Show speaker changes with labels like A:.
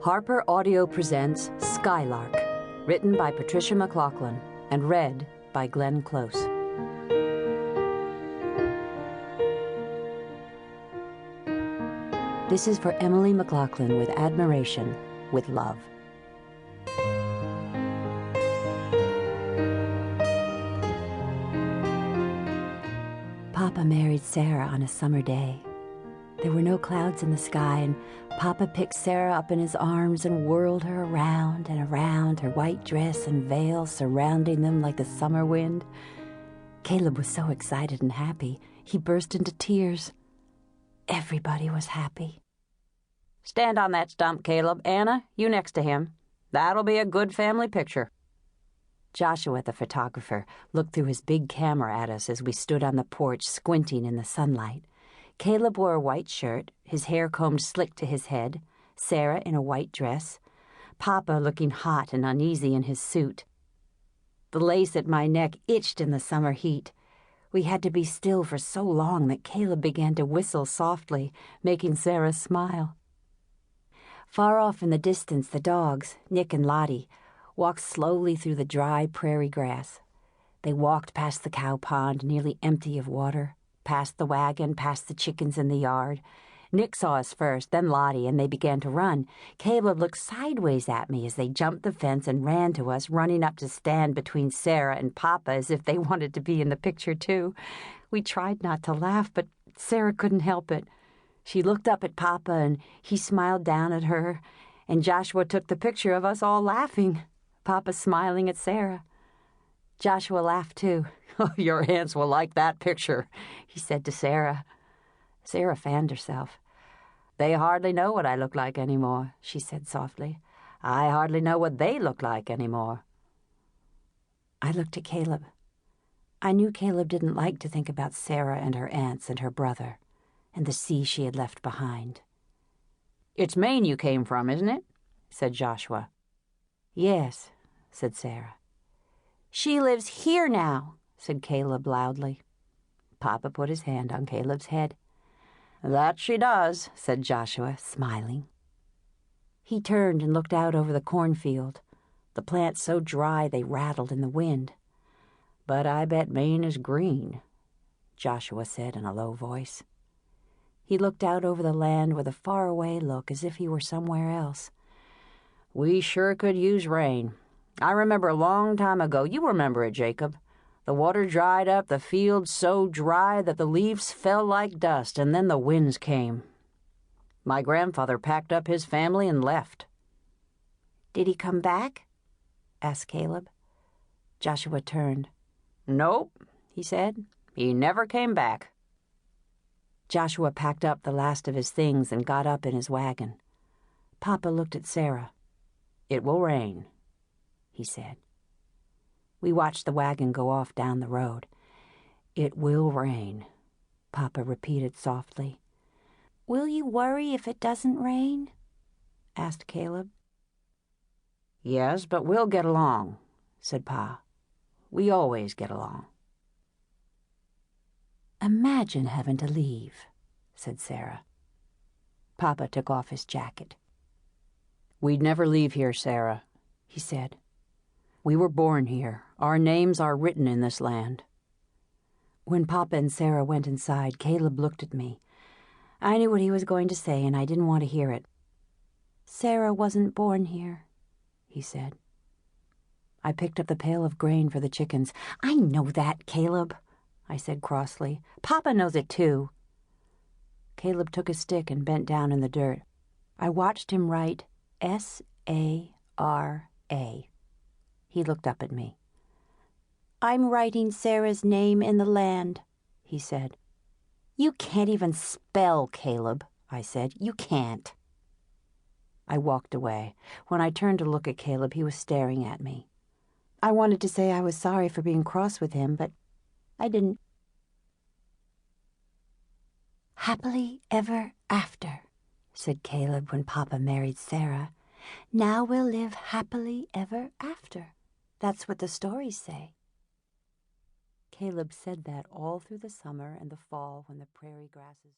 A: Harper Audio presents Skylark, written by Patricia MacLachlan and read by Glenn Close. This is for Emily MacLachlan with admiration, with love. Papa married Sarah on a summer day. There were no clouds in the sky, and Papa picked Sarah up in his arms and whirled her around and around, her white dress and veil surrounding them like the summer wind. Caleb was so excited and happy, he burst into tears. Everybody was happy. "Stand on that stump, Caleb. Anna, you next to him. That'll be a good family picture." Joshua, the photographer, looked through his big camera at us as we stood on the porch squinting in the sunlight. Caleb wore a white shirt, his hair combed slick to his head, Sarah in a white dress, Papa looking hot and uneasy in his suit. The lace at my neck itched in the summer heat. We had to be still for so long that Caleb began to whistle softly, making Sarah smile. Far off in the distance, the dogs, Nick and Lottie, walked slowly through the dry prairie grass. They walked past the cow pond, nearly empty of water, past the wagon, past the chickens in the yard. Nick saw us first, then Lottie, and they began to run. Caleb looked sideways at me as they jumped the fence and ran to us, running up to stand between Sarah and Papa as if they wanted to be in the picture too. We tried not to laugh, but Sarah couldn't help it. She looked up at Papa, and he smiled down at her, and Joshua took the picture of us all laughing, Papa smiling at Sarah. Joshua laughed too. "Oh, your aunts will like that picture," he said to Sarah. Sarah fanned herself. "They hardly know what I look like anymore," she said softly. "I hardly know what they look like anymore." I looked at Caleb. I knew Caleb didn't like to think about Sarah and her aunts and her brother, and the sea she had left behind. "It's Maine you came from, isn't it?" said Joshua. "Yes," said Sarah. "She lives here now," said Caleb loudly. Papa put his hand on Caleb's head. "That she does," said Joshua, smiling. He turned and looked out over the cornfield, the plants so dry they rattled in the wind. "But I bet Maine is green," Joshua said in a low voice. He looked out over the land with a faraway look, as if he were somewhere else. "We sure could use rain. I remember a long time ago. You remember it, Jacob. The water dried up, the fields so dry that the leaves fell like dust, and then the winds came. My grandfather packed up his family and left." "Did he come back?" asked Caleb. Joshua turned. "Nope," he said. "He never came back." Joshua packed up the last of his things and got up in his wagon. Papa looked at Sarah. "It will rain," he said. We watched the wagon go off down the road. "It will rain," Papa repeated softly. "Will you worry if it doesn't rain?" asked Caleb. "Yes, but we'll get along," said Pa. "We always get along." "Imagine having to leave," said Sarah. Papa took off his jacket. "We'd never leave here, Sarah," he said. "We were born here. Our names are written in this land." When Papa and Sarah went inside, Caleb looked at me. I knew what he was going to say, and I didn't want to hear it. "Sarah wasn't born here," he said. I picked up the pail of grain for the chickens. "I know that, Caleb," I said crossly. "Papa knows it too." Caleb took a stick and bent down in the dirt. I watched him write S-A-R-A. He looked up at me. "I'm writing Sarah's name in the land," he said. "You can't even spell, Caleb," I said. "You can't." I walked away. When I turned to look at Caleb, he was staring at me. I wanted to say I was sorry for being cross with him, but I didn't. "Happily ever after," said Caleb when Papa married Sarah. "Now we'll live happily ever after. That's what the stories say." Caleb said that all through the summer and the fall when the prairie grasses